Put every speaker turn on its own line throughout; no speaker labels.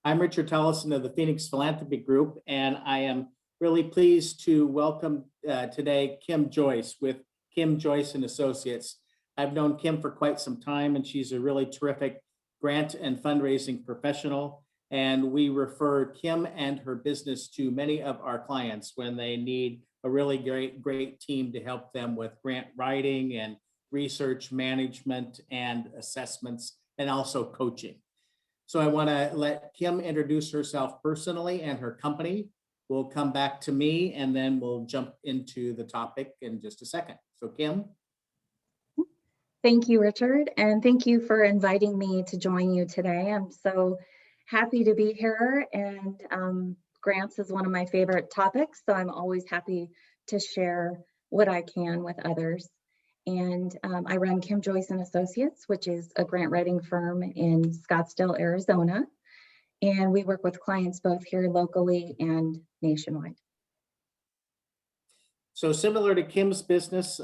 I'm Richard Tollefson of the Phoenix Philanthropy Group, and I am really pleased to welcome today Kim Joyce with Kim Joyce and Associates. I've known Kim for quite some time, and she's a really terrific grant and fundraising professional. And we refer Kim and her business to many of our clients when they need a really great team to help them with grant writing and research management and assessments, and also coaching. So I want to let Kim introduce herself personally and her company. We'll come back to me, and then we'll jump into the topic in just a second. So Kim.
Thank you, Richard, and thank you for inviting me to join you today. I'm so happy to be here, and grants is one of my favorite topics, so I'm always happy to share what I can with others. And I run Kim Joyce and Associates, which is a grant writing firm in Scottsdale, Arizona. And we work with clients both here locally and nationwide.
So similar to Kim's business,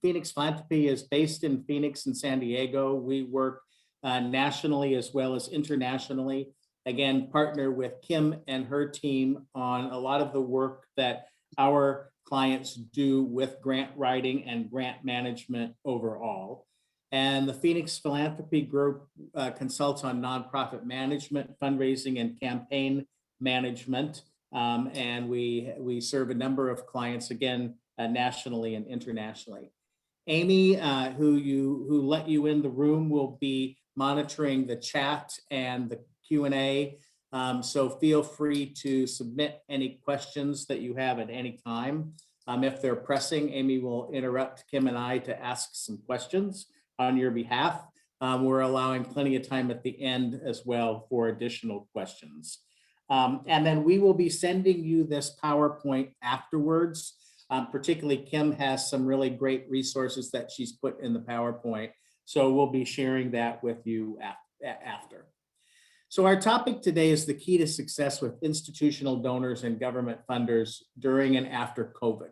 Phoenix Philanthropy is based in Phoenix and San Diego. We work nationally as well as internationally. Again, partner with Kim and her team on a lot of the work that our clients do with grant writing and grant management overall. And the Phoenix Philanthropy Group consults on nonprofit management, fundraising, and campaign management. And we serve a number of clients, again, nationally and internationally. Amy, who let you in the room, will be monitoring the chat and the Q&A. So feel free to submit any questions that you have at any time. If they're pressing, Amy will interrupt Kim and I to ask some questions on your behalf. We're allowing plenty of time at the end as well for additional questions. And then we will be sending you this PowerPoint afterwards. Particularly, Kim has some really great resources that she's put in the PowerPoint. So we'll be sharing that with you after. So our topic today is the key to success with institutional donors and government funders during and after COVID.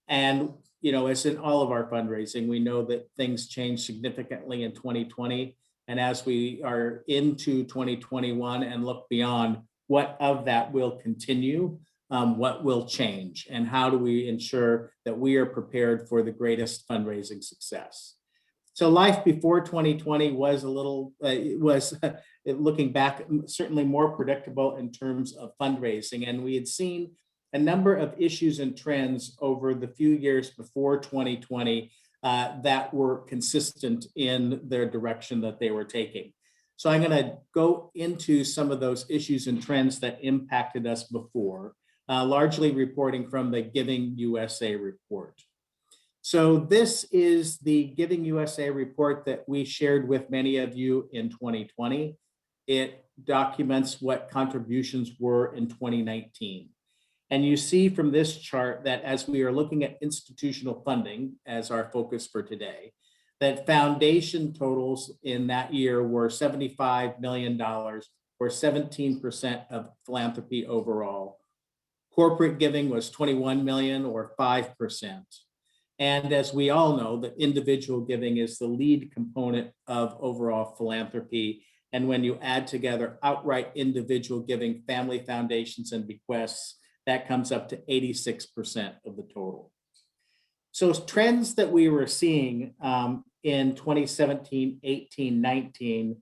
And, you know, as in all of our fundraising, we know that things changed significantly in 2020. And as we are into 2021 and look beyond, what of that will continue, what will change, and how do we ensure that we are prepared for the greatest fundraising success? So life before 2020 was a little, looking back, certainly more predictable in terms of fundraising. And we had seen a number of issues and trends over the few years before 2020 that were consistent in their direction that they were taking. So I'm going to go into some of those issues and trends that impacted us before, largely reporting from the Giving USA report. So this is the Giving USA report that we shared with many of you in 2020. It documents what contributions were in 2019. And you see from this chart that as we are looking at institutional funding as our focus for today, that foundation totals in that year were $75 million, or 17% of philanthropy overall. Corporate giving was 21 million, or 5%. And as we all know, that individual giving is the lead component of overall philanthropy. And when you add together outright individual giving, family foundations, and bequests, that comes up to 86% of the total. So trends that we were seeing in 2017, 18, 19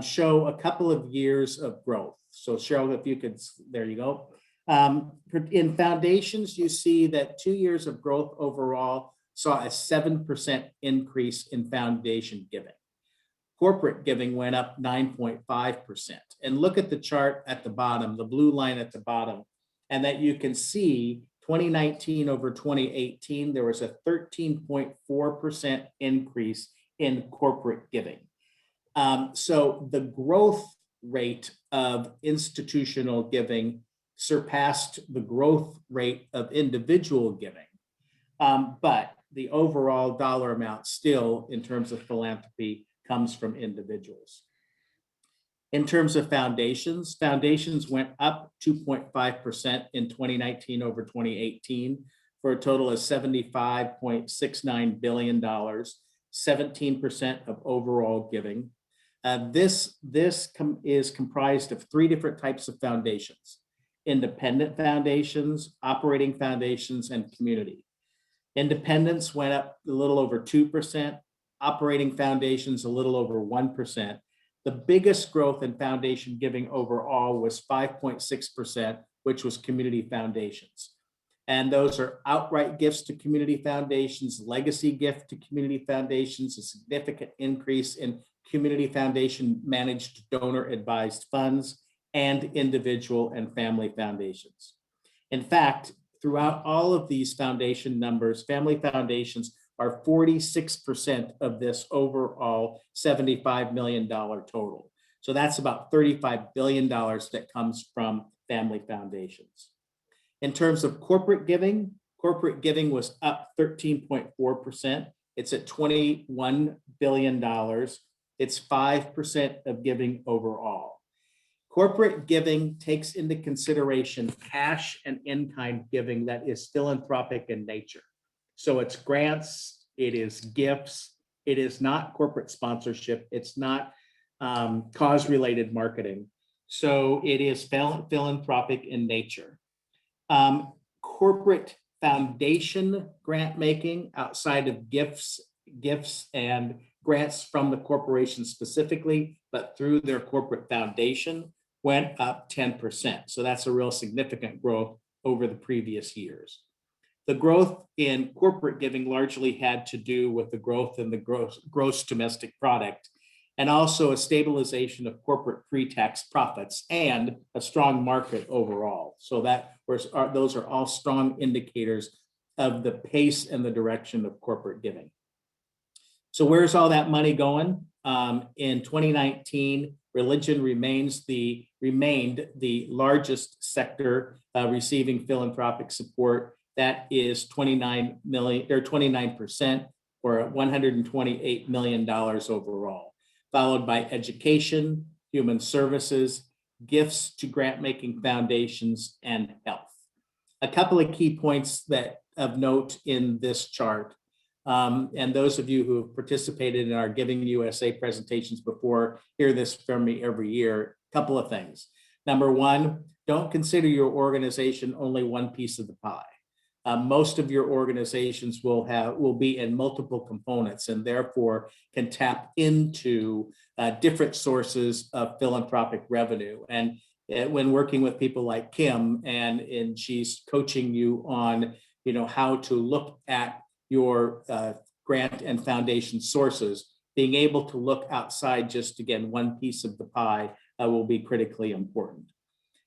show a couple of years of growth. So Cheryl, if you could, there you go. In foundations, you see that 2 years of growth overall saw a 7% increase in foundation giving. Corporate giving went up 9.5%. And look at the chart at the bottom, the blue line at the bottom, and that you can see 2019 over 2018, there was a 13.4% increase in corporate giving. So the growth rate of institutional giving surpassed the growth rate of individual giving. But the overall dollar amount still, in terms of philanthropy, comes from individuals. In terms of foundations, foundations went up 2.5% in 2019 over 2018 for a total of $75.69 billion, 17% of overall giving. Is comprised of three different types of foundations: independent foundations, operating foundations, and community. Independents went up a little over 2%, operating foundations a little over 1%. The biggest growth in foundation giving overall was 5.6%, which was community foundations. And those are outright gifts to community foundations, legacy gift to community foundations, a significant increase in community foundation managed donor advised funds, and individual and family foundations. In fact, throughout all of these foundation numbers, family foundations are 46% of this overall $75 million total. So that's about $35 billion that comes from family foundations. In terms of corporate giving was up 13.4%. It's at $21 billion. It's 5% of giving overall. Corporate giving takes into consideration cash and in-kind giving that is philanthropic in nature. So it's grants, it is gifts, it is not corporate sponsorship, it's not cause-related marketing. So it is philanthropic in nature. Corporate foundation grant making outside of gifts and grants from the corporation specifically, but through their corporate foundation, went up 10%. So that's a real significant growth over the previous years. The growth in corporate giving largely had to do with the growth in the gross domestic product, and also a stabilization of corporate pre-tax profits and a strong market overall. So those are all strong indicators of the pace and the direction of corporate giving. So where's all that money going? In 2019, religion remained the largest sector receiving philanthropic support. That is 29% or $128 million overall, followed by education, human services, gifts to grant-making foundations, and health. A couple of key points of note in this chart. And those of you who have participated in our Giving USA presentations before hear this from me every year. A couple of things. Number one, don't consider your organization only one piece of the pie. Most of your organizations will be in multiple components and therefore can tap into different sources of philanthropic revenue. And when working with people like Kim, and she's coaching you on, how to look at your grant and foundation sources, being able to look outside just, again, one piece of the pie will be critically important.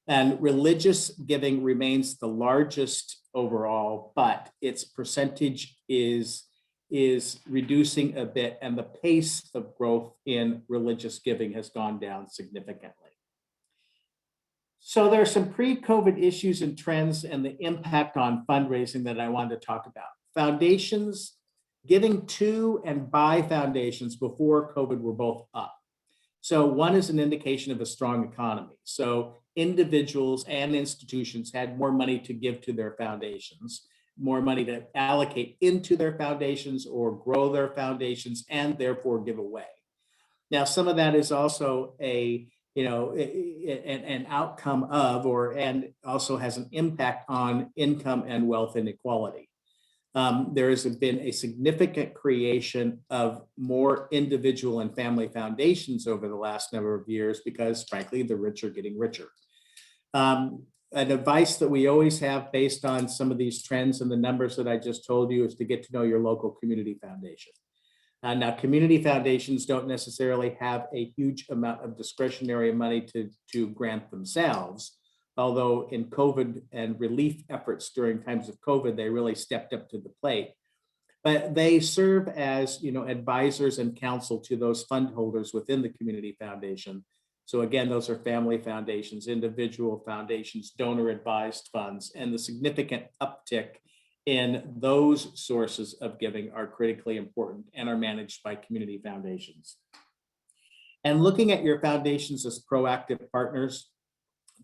And religious giving remains the largest overall, but its percentage is reducing a bit, and the pace of growth in religious giving has gone down significantly. So there are some pre-COVID issues and trends and the impact on fundraising that I wanted to talk about. Foundations, giving to and by foundations before COVID were both up. So one is an indication of a strong economy. So individuals and institutions had more money to give to their foundations, more money to allocate into their foundations or grow their foundations and therefore give away. Now, some of that is also an outcome of, and also has an impact on income and wealth inequality. There has been a significant creation of more individual and family foundations over the last number of years because, frankly, the rich are getting richer. An advice that we always have based on some of these trends and the numbers that I just told you is to get to know your local community foundation. Now, community foundations don't necessarily have a huge amount of discretionary money to grant themselves, although in COVID and relief efforts during times of COVID, they really stepped up to the plate. But they serve as, advisors and counsel to those fund holders within the community foundation. So again, those are family foundations, individual foundations, donor advised funds, and the significant uptick in those sources of giving are critically important and are managed by community foundations. And looking at your foundations as proactive partners,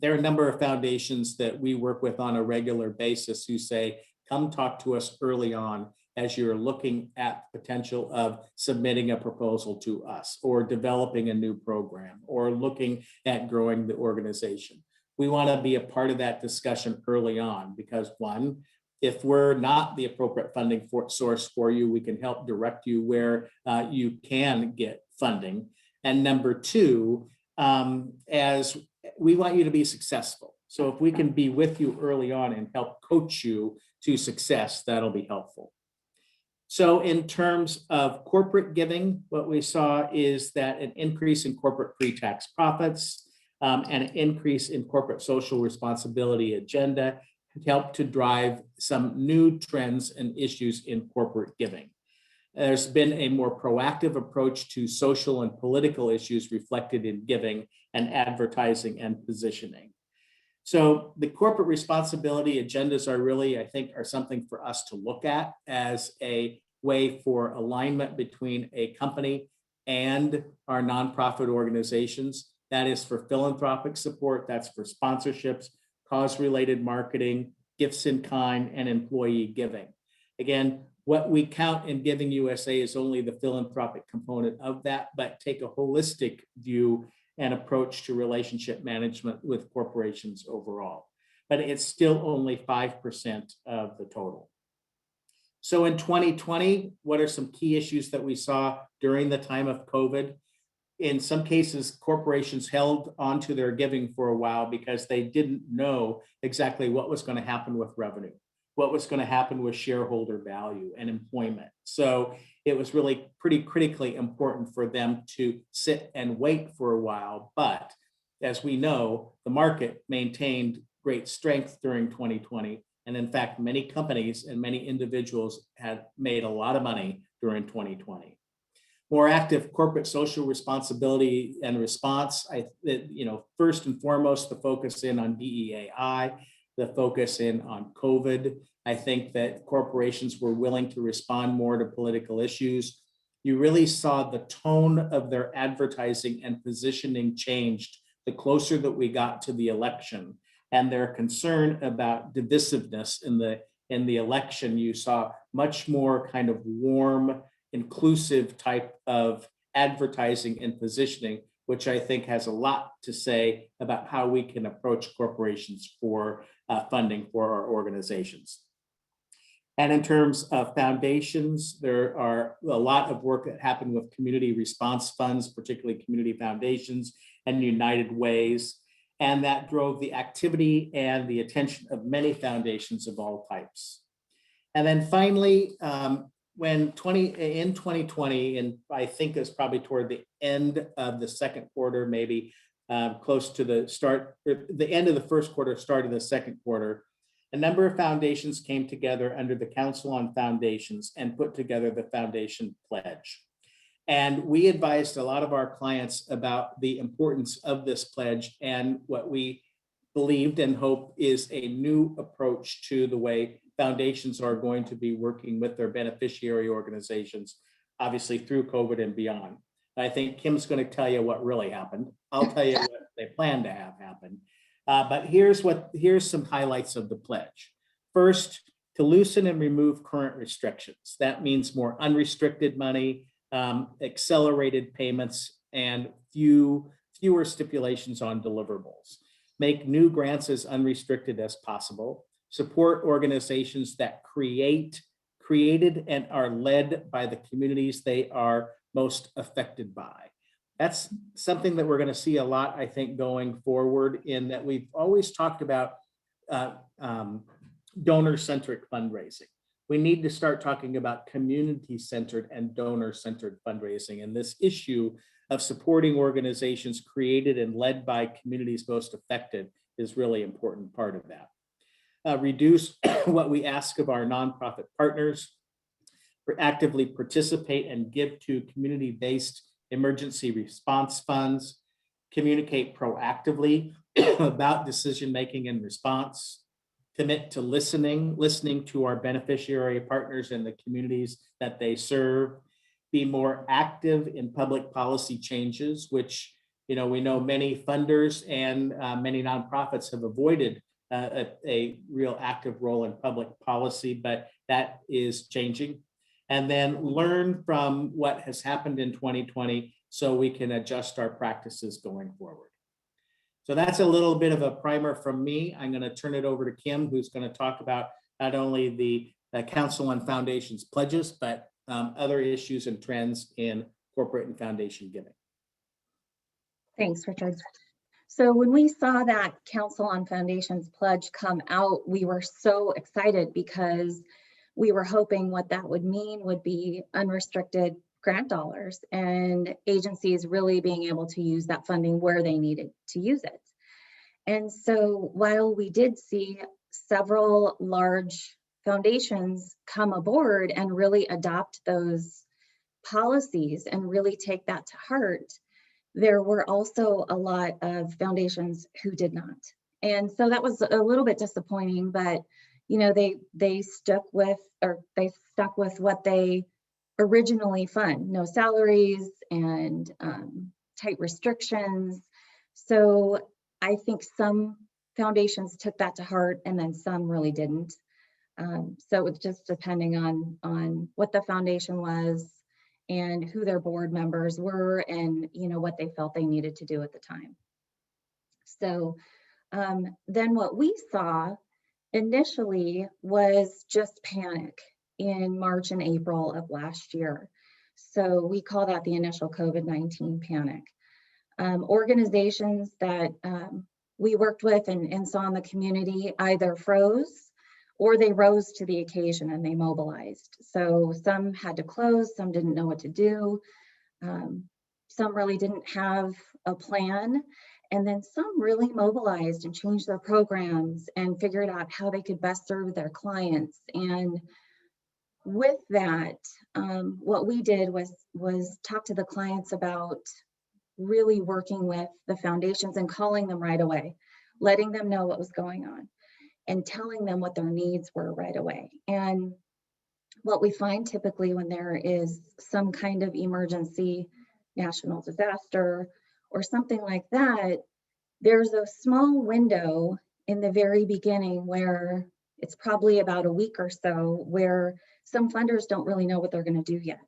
there are a number of foundations that we work with on a regular basis who say, come talk to us early on as you're looking at the potential of submitting a proposal to us or developing a new program or looking at growing the organization. We want to be a part of that discussion early on because one, if we're not the appropriate funding source for you, we can help direct you where you can get funding. And number two, as we want you to be successful. So if we can be with you early on and help coach you to success, that'll be helpful. So in terms of corporate giving, what we saw is that an increase in corporate pre-tax profits and an increase in corporate social responsibility agenda helped to drive some new trends and issues in corporate giving. There's been a more proactive approach to social and political issues reflected in giving and advertising and positioning. So the corporate responsibility agendas are really, I think, are something for us to look at as a way for alignment between a company and our nonprofit organizations. That is for philanthropic support, that's for sponsorships, cause-related marketing, gifts in kind, and employee giving. Again, what we count in Giving USA is only the philanthropic component of that, but take a holistic view and approach to relationship management with corporations overall. But it's still only 5% of the total. So in 2020, what are some key issues that we saw during the time of COVID? In some cases, corporations held onto their giving for a while because they didn't know exactly what was going to happen with revenue, what was going to happen with shareholder value and employment. So it was really pretty critically important for them to sit and wait for a while. But as we know, the market maintained great strength during 2020. And in fact, many companies and many individuals had made a lot of money during 2020. More active corporate social responsibility and response. First and foremost, the focus in on DEAI, the focus in on COVID. I think that corporations were willing to respond more to political issues. You really saw the tone of their advertising and positioning changed the closer that we got to the election, and their concern about divisiveness in the election. You saw much more kind of warm, inclusive type of advertising and positioning, which I think has a lot to say about how we can approach corporations for funding for our organizations. And in terms of foundations, there are a lot of work that happened with community response funds, particularly community foundations and United Ways. And that drove the activity and the attention of many foundations of all types. And then finally, in 2020, and I think it's probably toward the end of the second quarter, maybe close to the end of the first quarter, start of the second quarter, a number of foundations came together under the Council on Foundations and put together the Foundation Pledge. And we advised a lot of our clients about the importance of this pledge and what we believed and hope is a new approach to the way foundations are going to be working with their beneficiary organizations, obviously through COVID and beyond. I think Kim's going to tell you what really happened. I'll tell you what they plan to have happen. But here's some highlights of the pledge. First, to loosen and remove current restrictions. That means more unrestricted money, accelerated payments, and fewer stipulations on deliverables. Make new grants as unrestricted as possible. Support organizations that created and are led by the communities they are most affected by. That's something that we're going to see a lot, I think, going forward, in that we've always talked about donor-centric fundraising. We need to start talking about community-centered and donor-centered fundraising. And this issue of supporting organizations created and led by communities most affected is really an important part of that. Reduce what we ask of our nonprofit partners, actively participate and give to community-based emergency response funds, communicate proactively about decision-making and response, commit to listening to our beneficiary partners and the communities that they serve, be more active in public policy changes, which we know many funders and many nonprofits have avoided a real active role in public policy, but that is changing. and then learn from what has happened in 2020 so we can adjust our practices going forward. So that's a little bit of a primer from me. I'm going to turn it over to Kim, who's going to talk about not only the Council on Foundations pledges, but other issues and trends in corporate and foundation giving.
Thanks, Richard. So when we saw that Council on Foundations pledge come out, we were so excited because we were hoping what that would mean would be unrestricted grant dollars and agencies really being able to use that funding where they needed to use it. And so while we did see several large foundations come aboard and really adopt those policies and really take that to heart, there were also a lot of foundations who did not. And so that was a little bit disappointing, but you know, they stuck with what they originally fund, no salaries and tight restrictions. So I think some foundations took that to heart and then some really didn't. So it's just depending on what the foundation was and who their board members were and you know what they felt they needed to do at the time. So then what we saw initially was just panic in March and April of last year. So we call that the initial COVID-19 panic. Organizations that we worked with and saw in the community either froze or they rose to the occasion and they mobilized. So some had to close, some didn't know what to do. Some really didn't have a plan. And then some really mobilized and changed their programs and figured out how they could best serve their clients. And with that, what we did was talk to the clients about really working with the foundations and calling them right away, letting them know what was going on and telling them what their needs were right away. And what we find typically when there is some kind of emergency, national disaster, or something like that, there's a small window in the very beginning where it's probably about a week or so where some funders don't really know what they're going to do yet.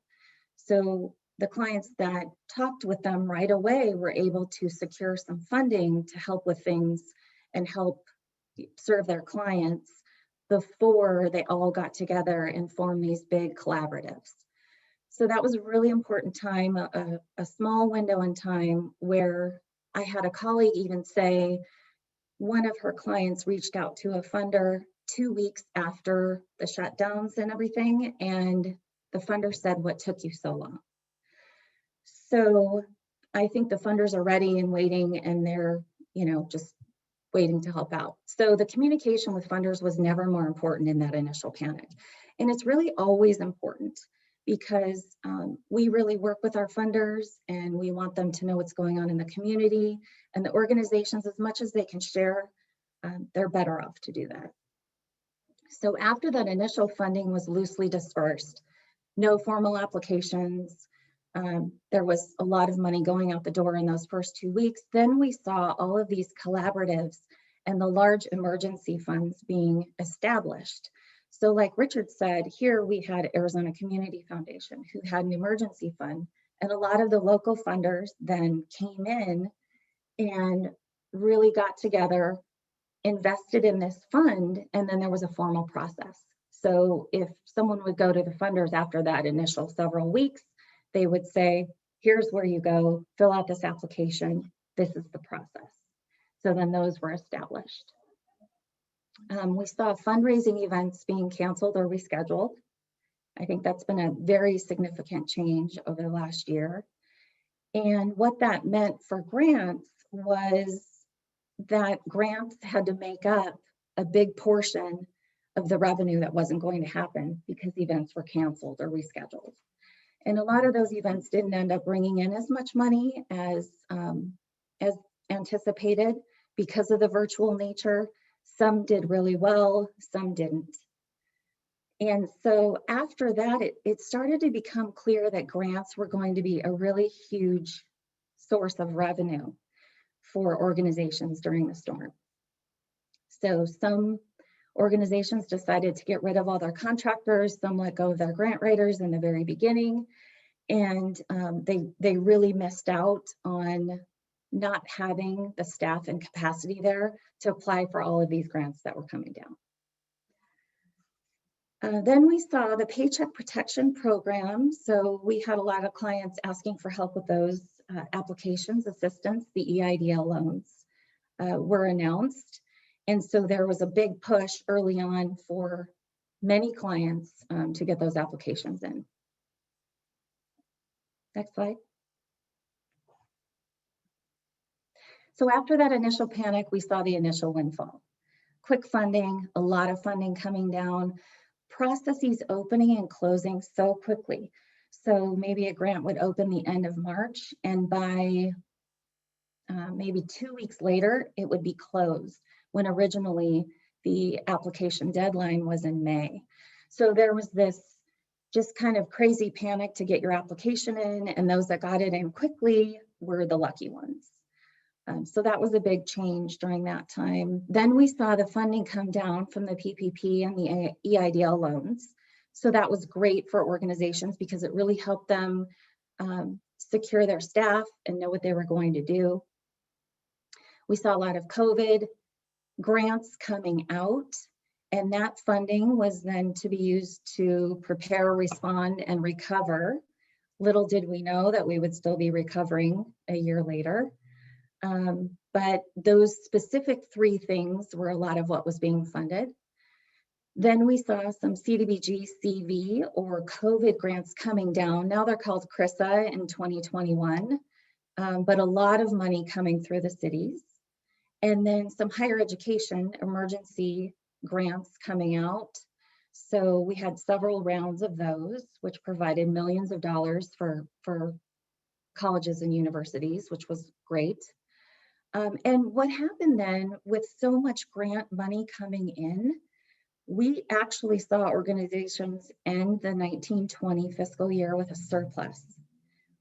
So the clients that talked with them right away were able to secure some funding to help with things and help serve their clients before they all got together and formed these big collaboratives. So that was a really important time, a small window in time where I had a colleague even say one of her clients reached out to a funder 2 weeks after the shutdowns and everything, and the funder said, "What took you so long?" So I think the funders are ready and waiting, and they're, you know, just waiting to help out. So the communication with funders was never more important in that initial panic. And it's really always important because we really work with our funders and we want them to know what's going on in the community, and the organizations, as much as they can share, they're better off to do that. So after that initial funding was loosely dispersed, no formal applications, there was a lot of money going out the door in those first 2 weeks. Then we saw all of these collaboratives and the large emergency funds being established. So like Richard said, here we had Arizona Community Foundation who had an emergency fund, and a lot of the local funders then came in and really got together, invested in this fund, and then there was a formal process. So if someone would go to the funders after that initial several weeks, they would say, "Here's where you go, fill out this application, this is the process." So then those were established. We saw fundraising events being canceled or rescheduled. I think that's been a very significant change over the last year. And what that meant for grants was that grants had to make up a big portion of the revenue that wasn't going to happen because events were canceled or rescheduled. And a lot of those events didn't end up bringing in as much money as anticipated because of the virtual nature. Some did really well, some didn't. And so after that, it started to become clear that grants were going to be a really huge source of revenue for organizations during the storm. So some Organizations decided to get rid of all their contractors. Some let go of their grant writers in the very beginning. And they really missed out on not having the staff and capacity there to apply for all of these grants that were coming down. Then we saw the Paycheck Protection Program. So we had a lot of clients asking for help with those applications, assistance. The EIDL loans were announced. And so there was a big push early on for many clients to get those applications in. Next slide. So after that initial panic, we saw the initial windfall. Quick funding, a lot of funding coming down, processes opening and closing so quickly. So maybe a grant would open the end of March, and by maybe 2 weeks later, it would be closed, when originally the application deadline was in May. So there was this just kind of crazy panic to get your application in, and those that got it in quickly were the lucky ones. So that was a big change during that time. Then we saw the funding come down from the PPP and the EIDL loans. So that was great for organizations because it really helped them secure their staff and know what they were going to do. We saw a lot of COVID grants coming out, and that funding was then to be used to prepare, respond, and recover. Little did we know that we would still be recovering a year later. But those specific 3 things were a lot of what was being funded. Then we saw some CDBG CV or COVID grants coming down. Now they're called CRISA in 2021, but a lot of money coming through the cities. And then some higher education emergency grants coming out. So we had several rounds of those, which provided millions of dollars for colleges and universities, which was great. And what happened then with so much grant money coming in, we actually saw organizations end the 1920 fiscal year with a surplus,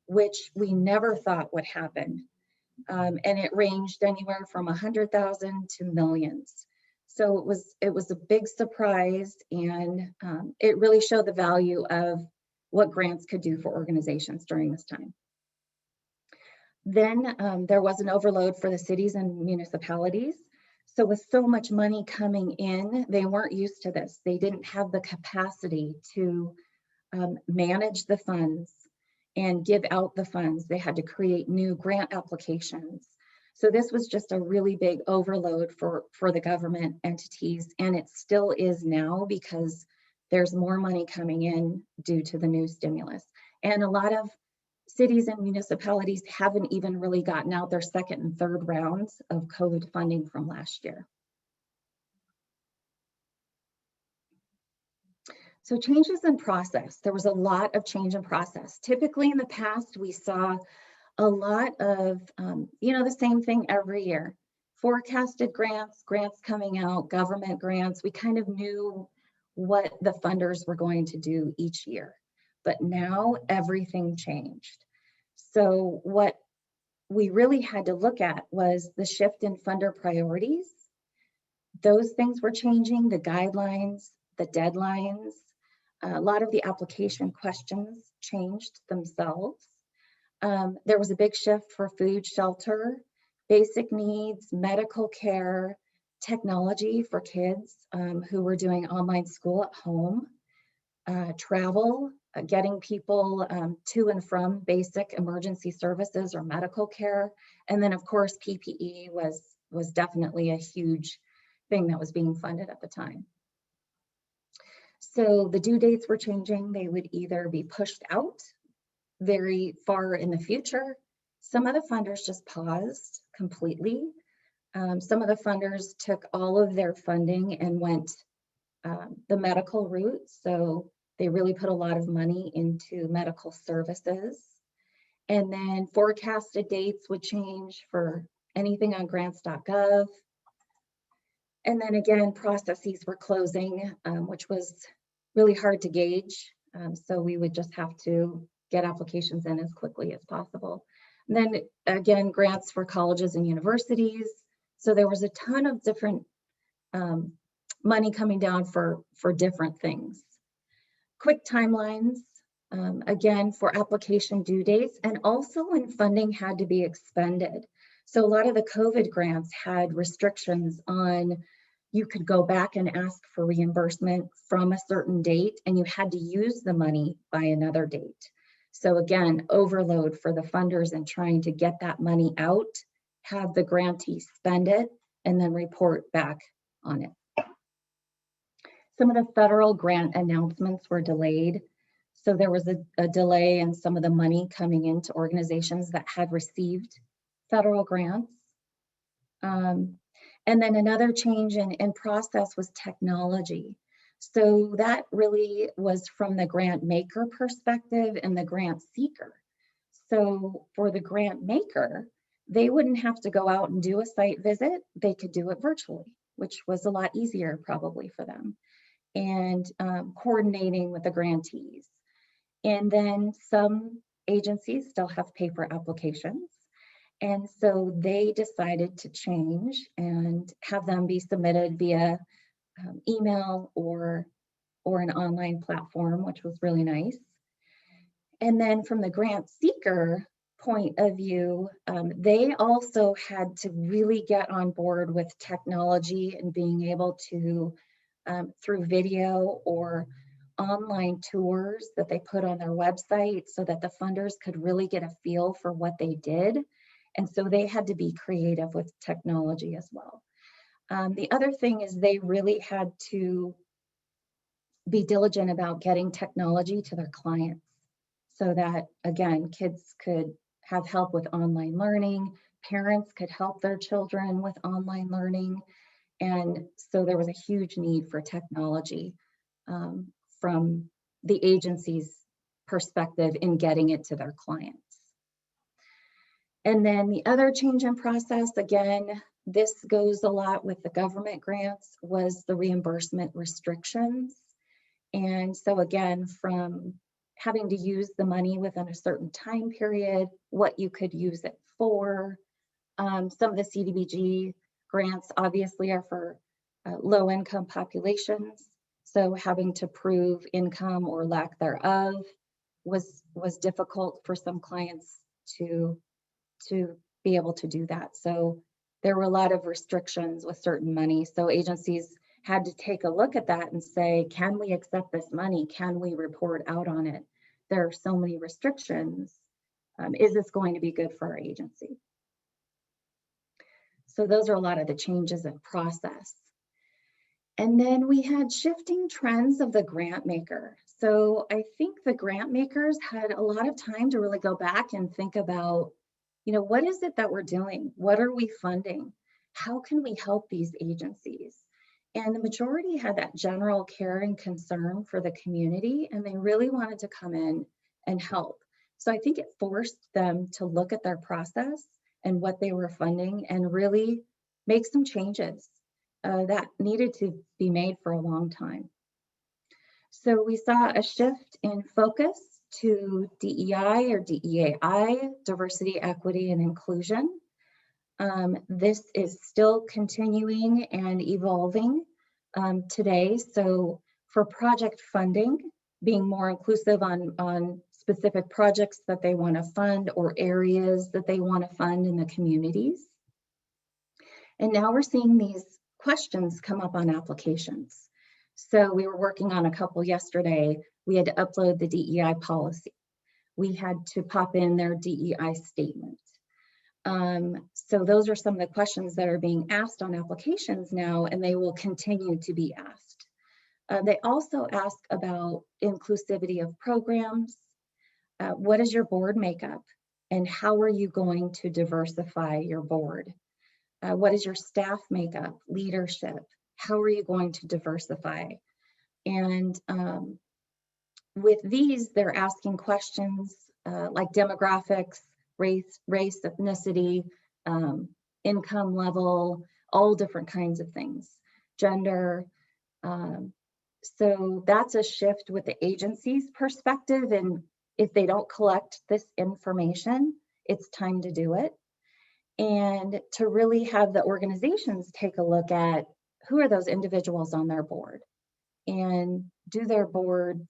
which we never thought would happen. And it ranged anywhere from 100,000 to millions. So it was a big surprise, and it really showed the value of what grants could do for organizations during this time. Then there was an overload for the cities and municipalities. So with so much money coming in, they weren't used to this. They didn't have the capacity to manage the funds and give out the funds. They had to create new grant applications. So this was just a really big overload for the government entities, and it still is now because there's more money coming in due to the new stimulus. And a lot of cities and municipalities haven't even really gotten out their second and third rounds of COVID funding from last year. So changes in process. There was a lot of change in process. Typically in the past, we saw a lot of, the same thing every year. Forecasted grants coming out, government grants. We kind of knew what the funders were going to do each year. But now everything changed. So what we really had to look at was the shift in funder priorities. Those things were changing, the guidelines, the deadlines. A lot of the application questions changed themselves. There was a big shift for food, shelter, basic needs, medical care, technology for kids who were doing online school at home, travel, getting people to and from basic emergency services or medical care. And then of course, PPE was definitely a huge thing that was being funded at the time. So the due dates were changing. They would either be pushed out very far in the future. Some of the funders just paused completely. Some of the funders took all of their funding and went the medical route. So they really put a lot of money into medical services. And then forecasted dates would change for anything on grants.gov. And then again, processes were closing, which was really hard to gauge. So we would just have to get applications in as quickly as possible. And then again, grants for colleges and universities. So there was a ton of different money coming down for different things. Quick timelines, again, for application due dates, and also when funding had to be expended. So a lot of the COVID grants had restrictions on, you could go back and ask for reimbursement from a certain date, and you had to use the money by another date. So again, overload for the funders in trying to get that money out, have the grantee spend it, and then report back on it. Some of the federal grant announcements were delayed. So there was a delay in some of the money coming into organizations that had received federal grants. And then another change in process was technology. So that really was from the grant maker perspective and the grant seeker. So for the grant maker, they wouldn't have to go out and do a site visit. They could do it virtually, which was a lot easier probably for them. And coordinating with the grantees. And then some agencies still have paper applications. And so they decided to change and have them be submitted via email or an online platform, which was really nice. And then from the grant seeker point of view, they also had to really get on board with technology and being able to, through video or online tours that they put on their website so that the funders could really get a feel for what they did. And so they had to be creative with technology as well. The other thing is they really had to be diligent about getting technology to their clients so that, again, kids could have help with online learning, parents could help their children with online learning. And so there was a huge need for technology from the agency's perspective in getting it to their clients. And then the other change in process, again, this goes a lot with the government grants, was the reimbursement restrictions. And so again, from having to use the money within a certain time period, what you could use it for. Some of the CDBG grants obviously are for low income populations. So having to prove income or lack thereof was difficult for some clients to be able to do that. So there were a lot of restrictions with certain money. So agencies had to take a look at that and say, can we accept this money? Can we report out on it? There are so many restrictions. Is this going to be good for our agency? So those are a lot of the changes in process. And then we had shifting trends of the grant maker. So I think the grant makers had a lot of time to really go back and think about, what is it that we're doing? What are we funding? How can we help these agencies? And the majority had that general care and concern for the community, and they really wanted to come in and help. So I think it forced them to look at their process and what they were funding and really make some changes that needed to be made for a long time. So we saw a shift in focus to DEI or DEAI, diversity, equity, and inclusion. This is still continuing and evolving today. So for project funding, being more inclusive on specific projects that they want to fund or areas that they want to fund in the communities. And now we're seeing these questions come up on applications. So we were working on a couple yesterday. We had to upload the DEI policy. We had to pop in their DEI statement. So those are some of the questions that are being asked on applications now, and they will continue to be asked. They also ask about inclusivity of programs. What is your board makeup? And how are you going to diversify your board? What is your staff makeup, leadership? How are you going to diversify? And with these, they're asking questions like demographics, race, ethnicity, income level, all different kinds of things, gender. So that's a shift with the agency's perspective. And if they don't collect this information, it's time to do it. And to really have the organizations take a look at who are those individuals on their board, and do their boards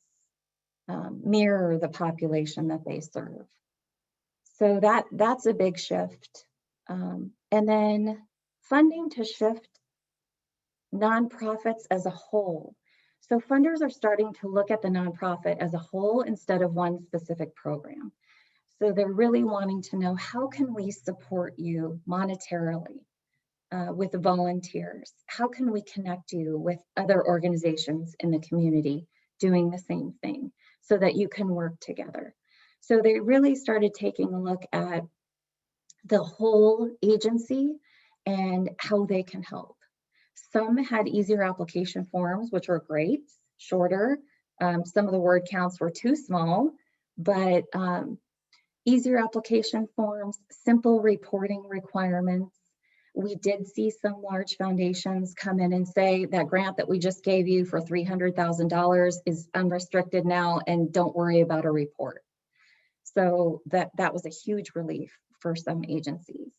mirror the population that they serve. So that's a big shift. And then funding to shift nonprofits as a whole. So funders are starting to look at the nonprofit as a whole instead of one specific program. So they're really wanting to know, how can we support you monetarily with volunteers? How can we connect you with other organizations in the community doing the same thing so that you can work together? So they really started taking a look at the whole agency and how they can help. Some had easier application forms, which were great, shorter. Some of the word counts were too small, but easier application forms, simple reporting requirements. We did see some large foundations come in and say that grant that we just gave you for $300,000 is unrestricted now, and don't worry about a report. So that was a huge relief for some agencies.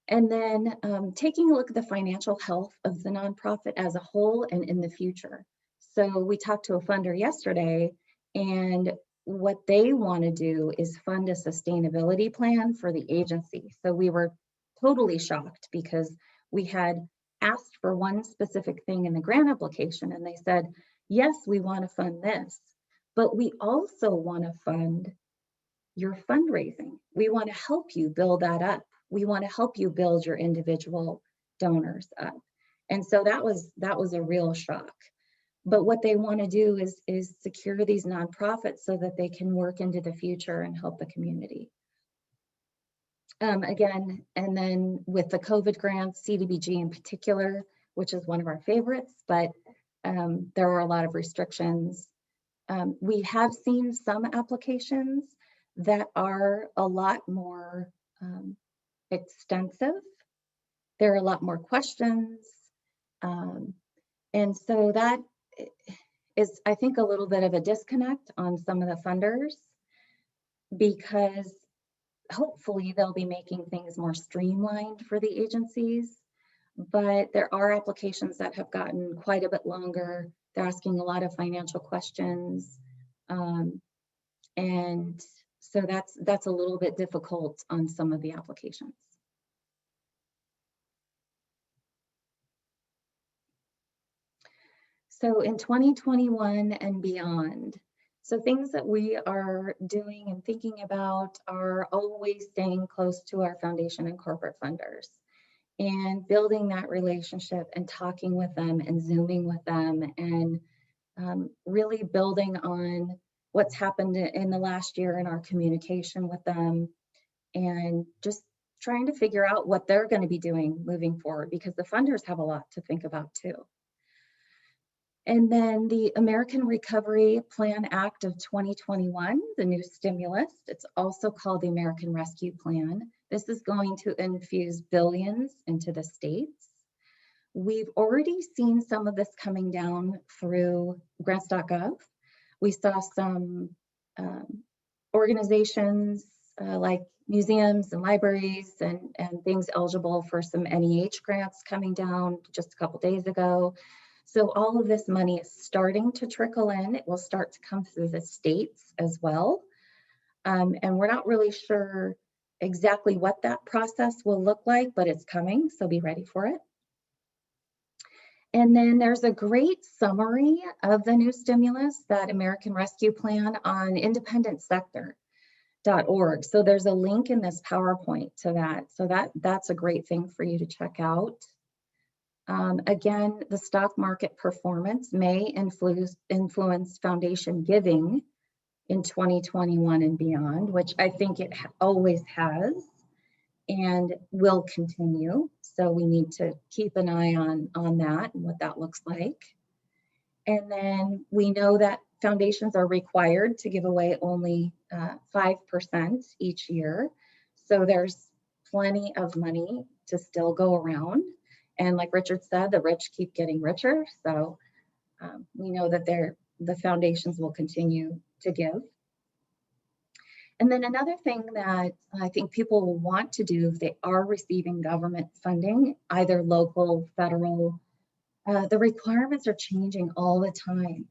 And then taking a look at the financial health of the nonprofit as a whole and in the future. So we talked to a funder yesterday, and what they want to do is fund a sustainability plan for the agency. So we were totally shocked because we had asked for one specific thing in the grant application, and they said, yes, we want to fund this, but we also want to fund your fundraising. We want to help you build that up. We want to help you build your individual donors up. And so that was a real shock. But what they want to do is secure these nonprofits so that they can work into the future and help the community. Again, and then with the COVID grants, CDBG in particular, which is one of our favorites, but there are a lot of restrictions. We have seen some applications that are a lot more extensive. There are a lot more questions. And so that is, I think, a little bit of a disconnect on some of the funders, because hopefully they'll be making things more streamlined for the agencies. But there are applications that have gotten quite a bit longer. They're asking a lot of financial questions. And so that's a little bit difficult on some of the applications. So in 2021 and beyond, so things that we are doing and thinking about are always staying close to our foundation and corporate funders and building that relationship and talking with them and Zooming with them, and really building on what's happened in the last year in our communication with them, and just trying to figure out what they're going to be doing moving forward, because the funders have a lot to think about too. And then the American Recovery Plan Act of 2021, the new stimulus, it's also called the American Rescue Plan. This is going to infuse billions into the states. We've already seen some of this coming down through grants.gov. We saw some organizations like museums and libraries and things eligible for some NEH grants coming down just a couple days ago. So all of this money is starting to trickle in. It will start to come through the states as well. And we're not really sure exactly what that process will look like, but it's coming, so be ready for it. And then there's a great summary of the new stimulus, that American Rescue Plan, on independentsector.org. So there's a link in this PowerPoint to that. So that's a great thing for you to check out. Again, the stock market performance may influence foundation giving in 2021 and beyond, which I think it always has and will continue. So we need to keep an eye on that and what that looks like. And then we know that foundations are required to give away only 5% each year. So there's plenty of money to still go around. And like Richard said, the rich keep getting richer. So we know that the foundations will continue to give. And then another thing that I think people will want to do if they are receiving government funding, either local, federal, The requirements are changing all the time.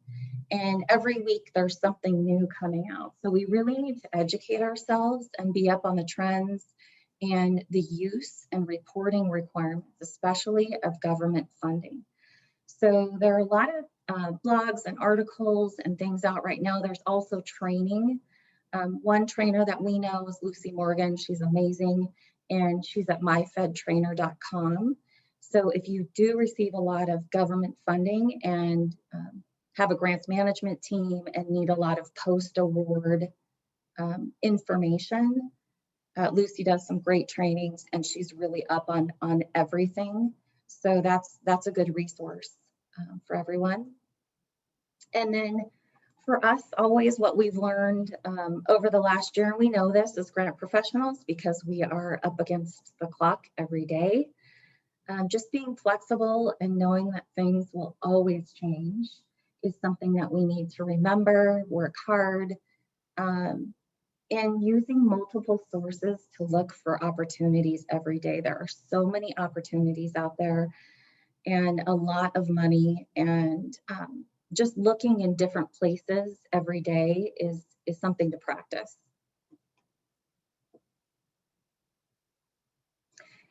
And every week there's something new coming out. So we really need to educate ourselves and be up on the trends and the use and reporting requirements, especially of government funding. So there are a lot of blogs and articles and things out right now. There's also training. One trainer that we know is Lucy Morgan. She's amazing, and she's at myfedtrainer.com. So if you do receive a lot of government funding and have a grants management team and need a lot of post-award information, Lucy does some great trainings, and she's really up on everything. So that's a good resource for everyone. And then for us, always what we've learned over the last year, and we know this as grant professionals because we are up against the clock every day, just being flexible and knowing that things will always change is something that we need to remember, work hard, and using multiple sources to look for opportunities every day. There are so many opportunities out there and a lot of money, and just looking in different places every day is something to practice.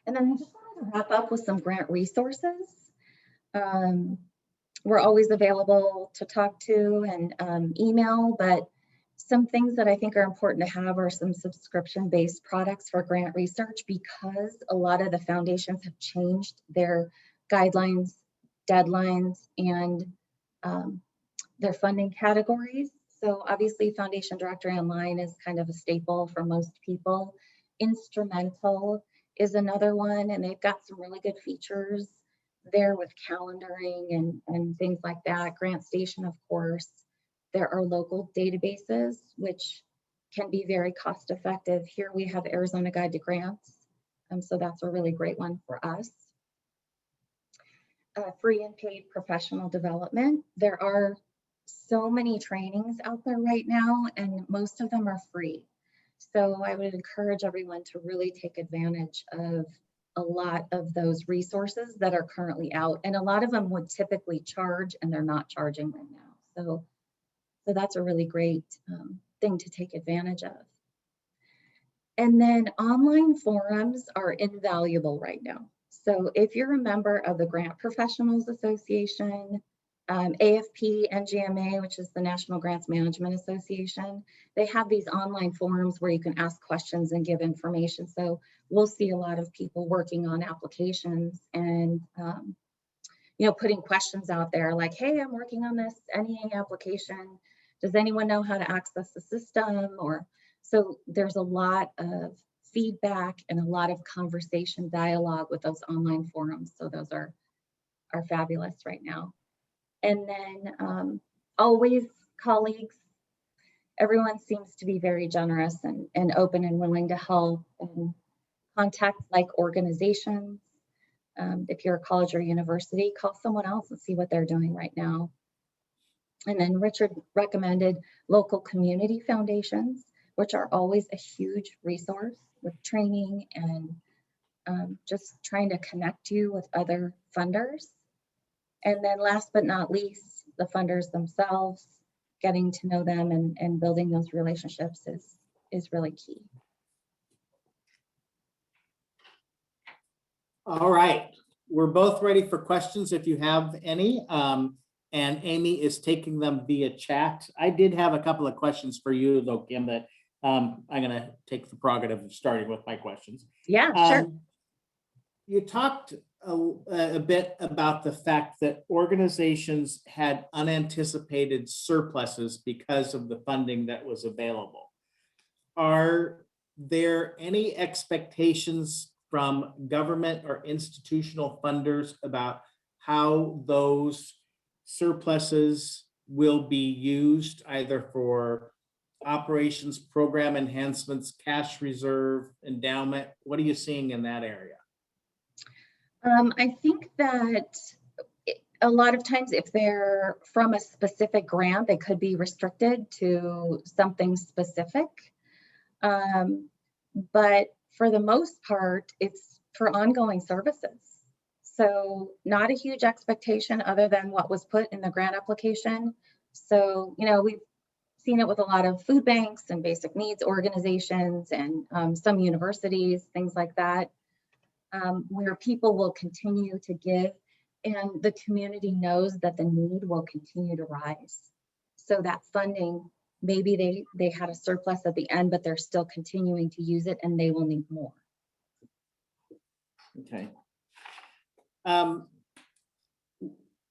And then I just wanted to wrap up with some grant resources. We're always available to talk to and email, but some things that I think are important to have are some subscription-based products for grant research, because a lot of the foundations have changed their guidelines, deadlines, and their funding categories. So obviously Foundation Directory Online is kind of a staple for most people. Instrumental is another one, and they've got some really good features there with calendaring and things like that. Grant Station, of course. There are local databases, which can be very cost effective. Here we have Arizona Guide to Grants. So that's a really great one for us. Free and paid professional development. There are so many trainings out there right now, and most of them are free. So I would encourage everyone to really take advantage of a lot of those resources that are currently out. And a lot of them would typically charge, and they're not charging right now. So that's a really great thing to take advantage of. And then online forums are invaluable right now. So if you're a member of the Grant Professionals Association, AFP, NGMA, which is the National Grants Management Association, they have these online forums where you can ask questions and give information. So we'll see a lot of people working on applications and putting questions out there like, hey, I'm working on this NEA application. Does anyone know how to access the system? Or so there's a lot of feedback and a lot of conversation dialogue with those online forums. So those are fabulous right now. And then always colleagues, everyone seems to be very generous and open and willing to help, and contact like organizations. If you're a college or university, call someone else and see what they're doing right now. And then Richard recommended local community foundations, which are always a huge resource with training and just trying to connect you with other funders. And then last but not least, the funders themselves, getting to know them and building those relationships is really key.
All right, we're both ready for questions if you have any. And Amy is taking them via chat. I did have a couple of questions for you though, Kim, that I'm gonna take the prerogative of starting with my questions.
Yeah, sure.
You talked a bit about the fact that organizations had unanticipated surpluses because of the funding that was available. Are there any expectations from government or institutional funders about how those surpluses will be used, either for operations, program enhancements, cash reserve, endowment? What are you seeing in that area?
I think that a lot of times if they're from a specific grant, they could be restricted to something specific. But for the most part, it's for ongoing services. So not a huge expectation other than what was put in the grant application. So, we've seen it with a lot of food banks and basic needs organizations and some universities, things like that, where people will continue to give and the community knows that the need will continue to rise. So that funding, maybe they had a surplus at the end, but they're still continuing to use it and they will need more.
Okay.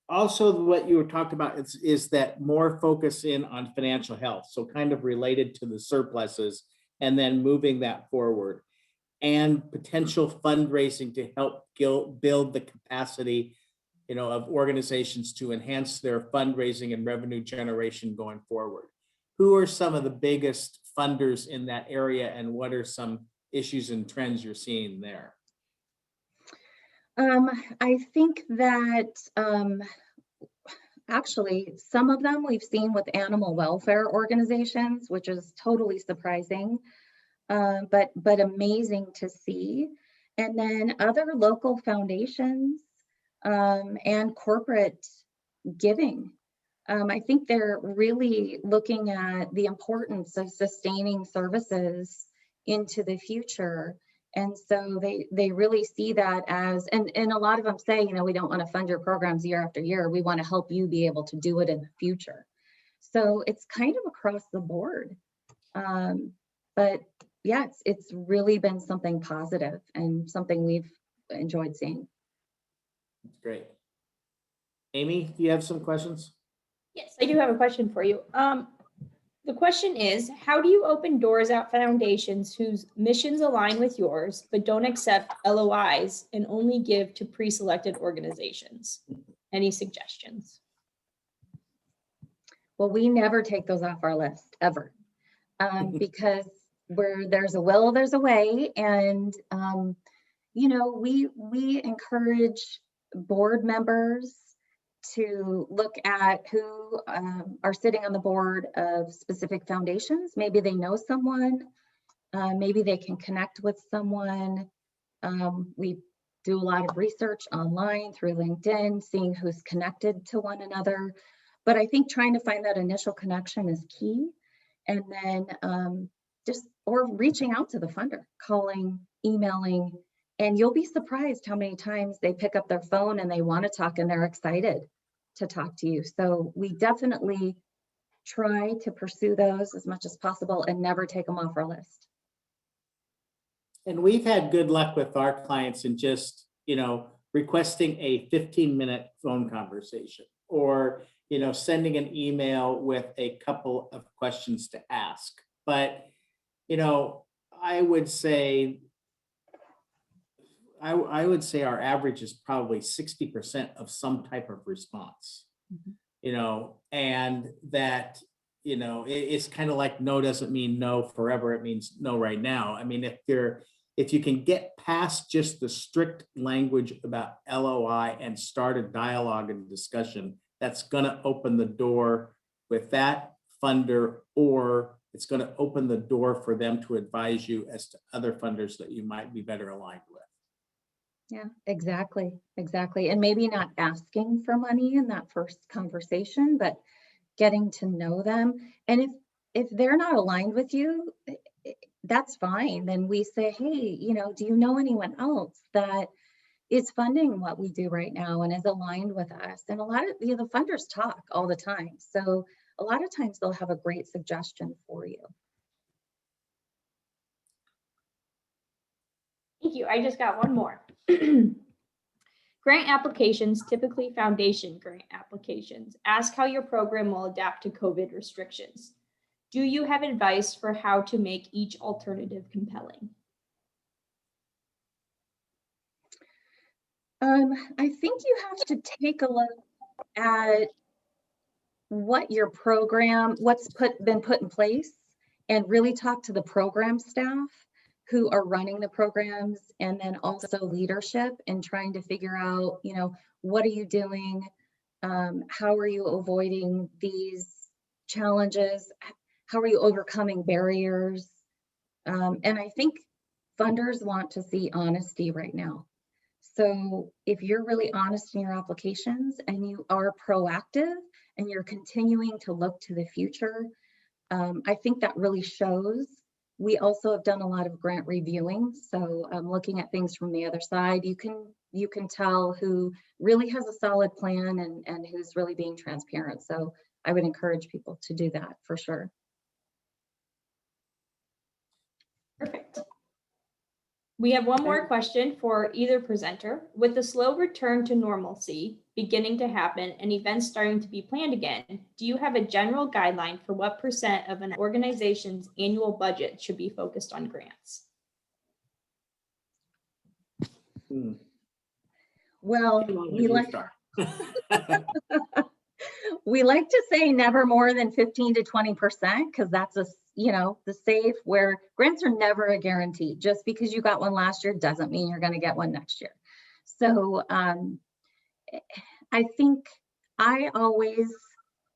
Also, what you were talked about is that more focus in on financial health. So kind of related to the surpluses and then moving that forward, and potential fundraising to help build the capacity, of organizations to enhance their fundraising and revenue generation going forward. Who are some of the biggest funders in that area, and what are some issues and trends you're seeing there?
I think that actually some of them we've seen with animal welfare organizations, which is totally surprising, but amazing to see. And then other local foundations and corporate giving. I think they're really looking at the importance of sustaining services into the future. And so they really see that as, and a lot of them say, we don't want to fund your programs year after year. We want to help you be able to do it in the future. So it's kind of across the board. But yeah, it's really been something positive and something we've enjoyed seeing.
That's great. Amy, do you have some questions?
Yes, I do have a question for you. The question is, how do you open doors at foundations whose missions align with yours, but don't accept LOIs and only give to pre-selected organizations? Any suggestions?
Well, we never take those off our list, ever. Because where there's a will, there's a way. And, we encourage board members to look at who are sitting on the board of specific foundations. Maybe they know someone, maybe they can connect with someone. We do a lot of research online through LinkedIn, seeing who's connected to one another. But I think trying to find that initial connection is key. And then or reaching out to the funder, calling, emailing, and you'll be surprised how many times they pick up their phone and they want to talk and they're excited to talk to you. So we definitely try to pursue those as much as possible and never take them off our list.
And we've had good luck with our clients in just, requesting a 15-minute phone conversation, or, sending an email with a couple of questions to ask. But, I would say our average is probably 60% of some type of response, and that, it's kind of like no doesn't mean no forever. It means no right now. I mean, if you can get past just the strict language about LOI and start a dialogue and discussion, that's going to open the door with that funder, or it's going to open the door for them to advise you as to other funders that you might be better aligned with.
Yeah, exactly. And maybe not asking for money in that first conversation, but getting to know them. And if they're not aligned with you, that's fine. Then we say, hey, do you know anyone else that is funding what we do right now and is aligned with us? And a lot of the funders talk all the time. So a lot of times they'll have a great suggestion for you.
Thank you. I just got one more. Grant applications, typically foundation grant applications, ask how your program will adapt to COVID restrictions. Do you have advice for how to make each alternative compelling?
I think you have to take a look at what your program, what's been put in place, and really talk to the program staff who are running the programs, and then also leadership, and trying to figure out, what are you doing? How are you avoiding these challenges? How are you overcoming barriers? And I think funders want to see honesty right now. So if you're really honest in your applications and you are proactive and you're continuing to look to the future, I think that really shows. We also have done a lot of grant reviewing. So looking at things from the other side, you can tell who really has a solid plan and who's really being transparent. So I would encourage people to do that for sure.
Perfect. We have one more question for either presenter. With the slow return to normalcy beginning to happen and events starting to be planned again, do you have a general guideline for what % of an organization's annual budget should be focused on grants?
Well,
We like
we like to say never more than 15 to 20%, because that's the safe, where grants are never a guarantee. Just because you got one last year doesn't mean you're going to get one next year. So I think I always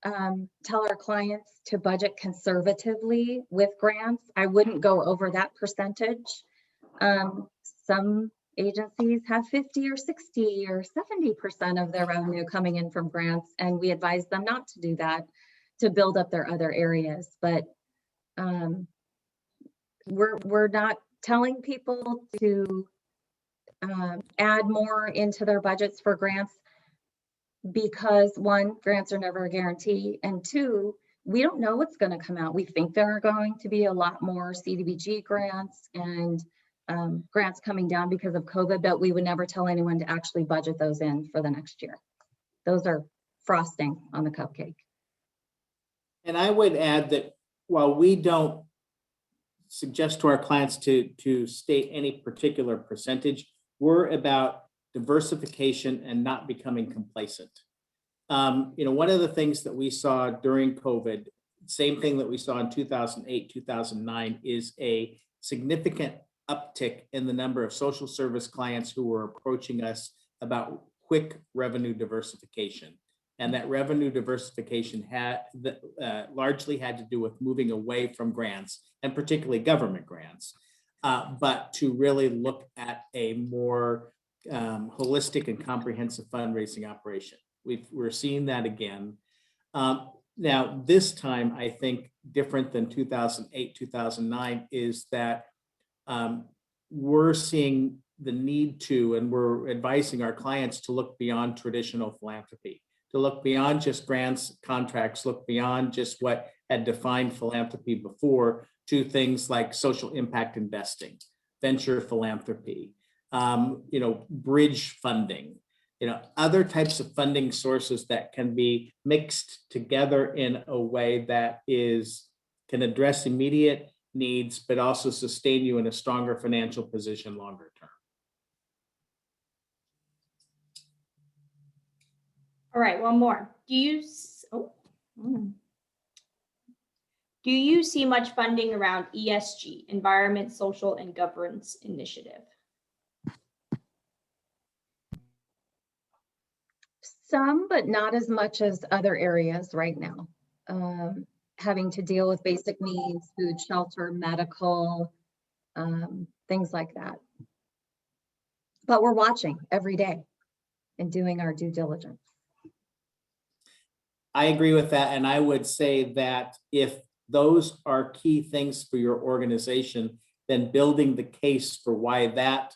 tell our clients to budget conservatively with grants. I wouldn't go over that percentage. Some agencies have 50 or 60 or 70% of their revenue coming in from grants, and we advise them not to do that, to build up their other areas. But we're not telling people to add more into their budgets for grants, because one, grants are never a guarantee, and two, we don't know what's going to come out. We think there are going to be a lot more CDBG grants and grants coming down because of COVID, but we would never tell anyone to actually budget those in for the next year. Those are frosting on the cupcake.
And I would add that while we don't suggest to our clients to state any particular percentage, we're about diversification and not becoming complacent. One of the things that we saw during COVID, same thing that we saw in 2008, 2009, is a significant uptick in the number of social service clients who were approaching us about quick revenue diversification. And that revenue diversification largely had to do with moving away from grants, and particularly government grants, but to really look at a more holistic and comprehensive fundraising operation. We're seeing that again. Now, this time, I think different than 2008, 2009, is that we're seeing the need to, and we're advising our clients to look beyond traditional philanthropy, to look beyond just grants, contracts, look beyond just what had defined philanthropy before, to things like social impact investing, venture philanthropy, bridge funding, other types of funding sources that can be mixed together in a way that can address immediate needs, but also sustain you in a stronger financial position longer term.
All right, one more. Do you see much funding around ESG, environment, social, and governance initiative?
Some, but not as much as other areas right now. Having to deal with basic needs, food, shelter, medical, things like that. But we're watching every day and doing our due diligence.
I agree with that. And I would say that if those are key things for your organization, then building the case for why that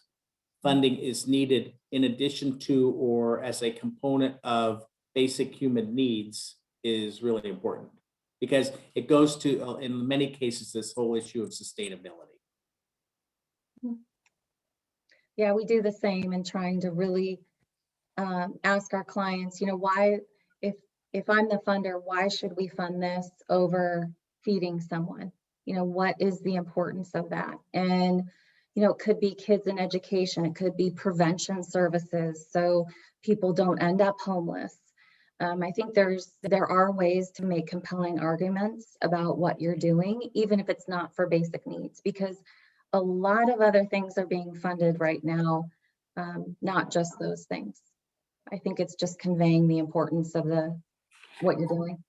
funding is needed in addition to or as a component of basic human needs is really important, because it goes to, in many cases, this whole issue of sustainability.
Yeah, we do the same in trying to really ask our clients, why, if I'm the funder, why should we fund this over feeding someone? What is the importance of that? And it could be kids in education, it could be prevention services, so people don't end up homeless. I think there are ways to make compelling arguments about what you're doing, even if it's not for basic needs, because a lot of other things are being funded right now, not just those things. I think it's just conveying the importance of what you're doing.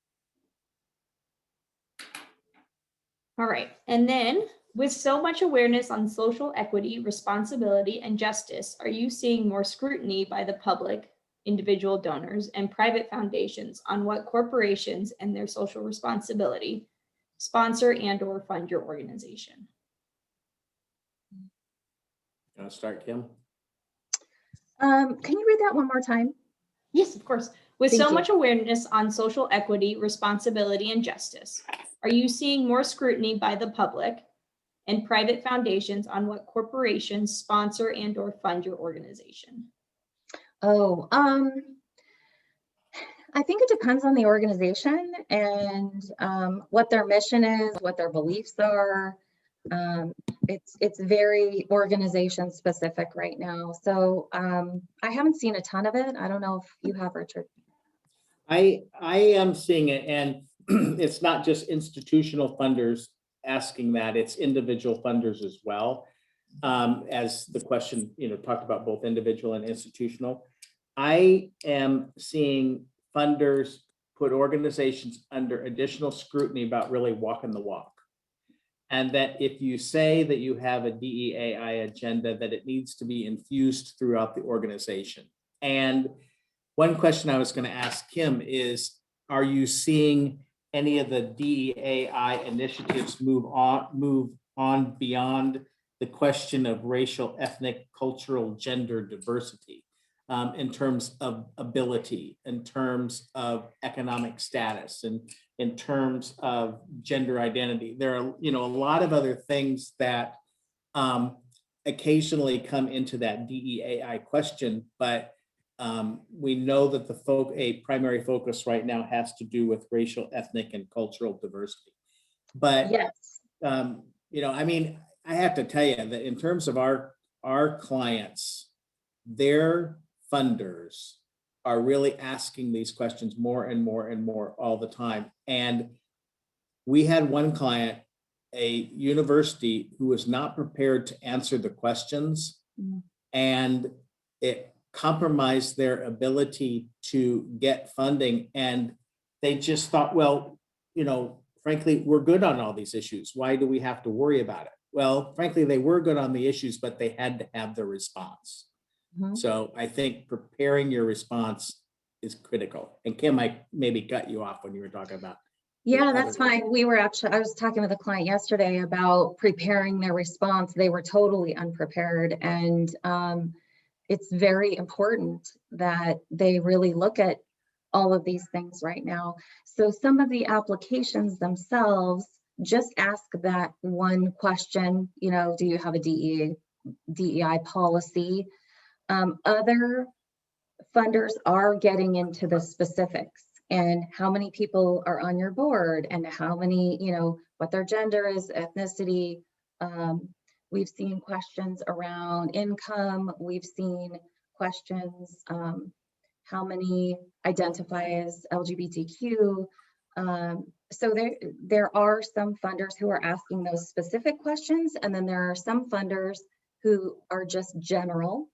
All right, and then With so much awareness on social equity, responsibility, and justice, are you seeing more scrutiny by the public, individual donors, and private foundations on what corporations and their social responsibility sponsor and/or fund your organization?
Want to start, Kim?
Can you read that one more time?
Yes, of course. With
Thank
so
you.
much awareness on social equity, responsibility, and justice, are you seeing more scrutiny by the public and private foundations on what corporations sponsor and/or fund your organization?
Oh, I think it depends on the organization and what their mission is, what their beliefs are. It's very organization specific right now. So I haven't seen a ton of it. I don't know if you have, Richard.
I am seeing it, and it's not just institutional funders asking that, it's individual funders as well. As the question, talked about both individual and institutional. I am seeing funders put organizations under additional scrutiny about really walking the walk. And that if you say that you have a DEAI agenda, that it needs to be infused throughout the organization. And one question I was going to ask Kim is, are you seeing any of the DEAI initiatives move on beyond the question of racial, ethnic, cultural, gender diversity, in terms of ability, in terms of economic status, and in terms of gender identity? There are, a lot of other things that occasionally come into that DEAI question, but we know that a primary focus right now has to do with racial, ethnic, and cultural diversity. But
Yes.
I have to tell you that in terms of our clients, their funders are really asking these questions more and more and more all the time. And we had one client, a university, who was not prepared to answer the questions, and it compromised their ability to get funding. And they just thought, well, frankly, we're good on all these issues. Why do we have to worry about it? Well, frankly, they were good on the issues, but they had to have the response. So I think preparing your response is critical. And Kim, I maybe cut you off when you were talking about.
Yeah, that's fine. I was talking with a client yesterday about preparing their response. They were totally unprepared. And it's very important that they really look at all of these things right now. So some of the applications themselves just ask that one question, do you have a DEI policy? Other funders are getting into the specifics and how many people are on your board and how many, what their gender is, ethnicity. We've seen questions around income. We've seen questions, how many identify as LGBTQ. So there are some funders who are asking those specific questions, and then there are some funders who are just general.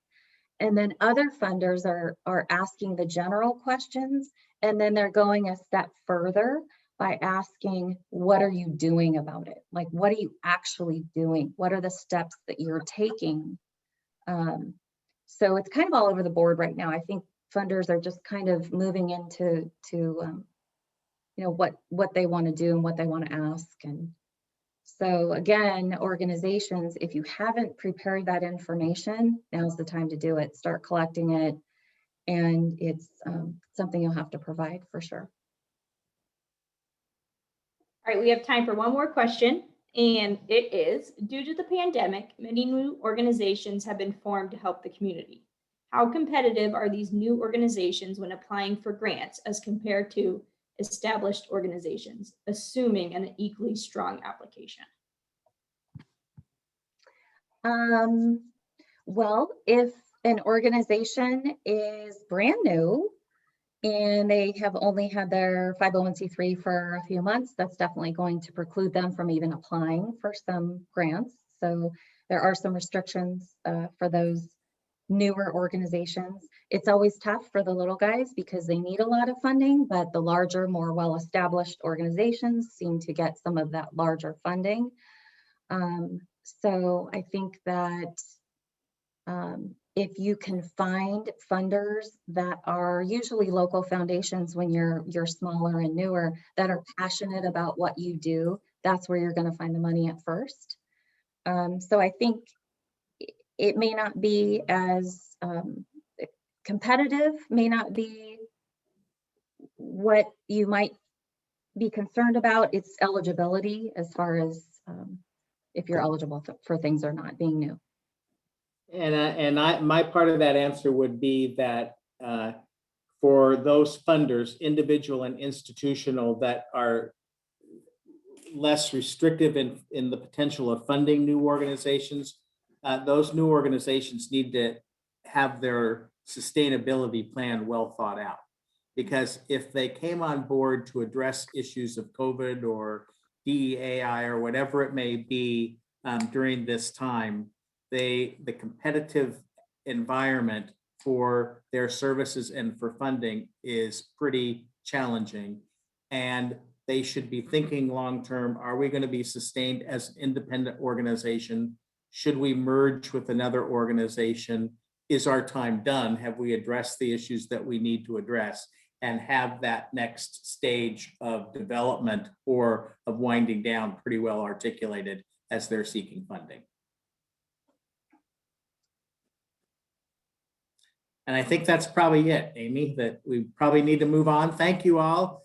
And then other funders are asking the general questions, and then they're going a step further by asking, what are you doing about it? Like, what are you actually doing? What are the steps that you're taking? So it's kind of all over the board right now. I think funders are just kind of moving into what they want to do and what they want to ask. And so again, organizations, if you haven't prepared that information, now's the time to do it. Start collecting it. And it's something you'll have to provide for sure.
All right, we have time for one more question. And it is, due to the pandemic, many new organizations have been formed to help the community. How competitive are these new organizations when applying for grants as compared to established organizations, assuming an equally strong application?
Well, if an organization is brand new and they have only had their 501c3 for a few months, that's definitely going to preclude them from even applying for some grants. So there are some restrictions for those newer organizations. It's always tough for the little guys because they need a lot of funding, but the larger, more well-established organizations seem to get some of that larger funding. So I think that if you can find funders that are usually local foundations when you're smaller and newer, that are passionate about what you do, that's where you're going to find the money at first. So I think it may not be as competitive, may not be what you might be concerned about. It's eligibility as far as if you're eligible for things or not, being new.
My part of that answer would be that for those funders, individual and institutional, that are less restrictive in the potential of funding new organizations, those new organizations need to have their sustainability plan well thought out. Because if they came on board to address issues of COVID or DEAI or whatever it may be during this time, the competitive environment for their services and for funding is pretty challenging. And they should be thinking long-term, are we going to be sustained as an independent organization? Should we merge with another organization? Is our time done? Have we addressed the issues that we need to address? And have that next stage of development or of winding down pretty well articulated as they're seeking funding. And I think that's probably it, Amy, that we probably need to move on. Thank you all.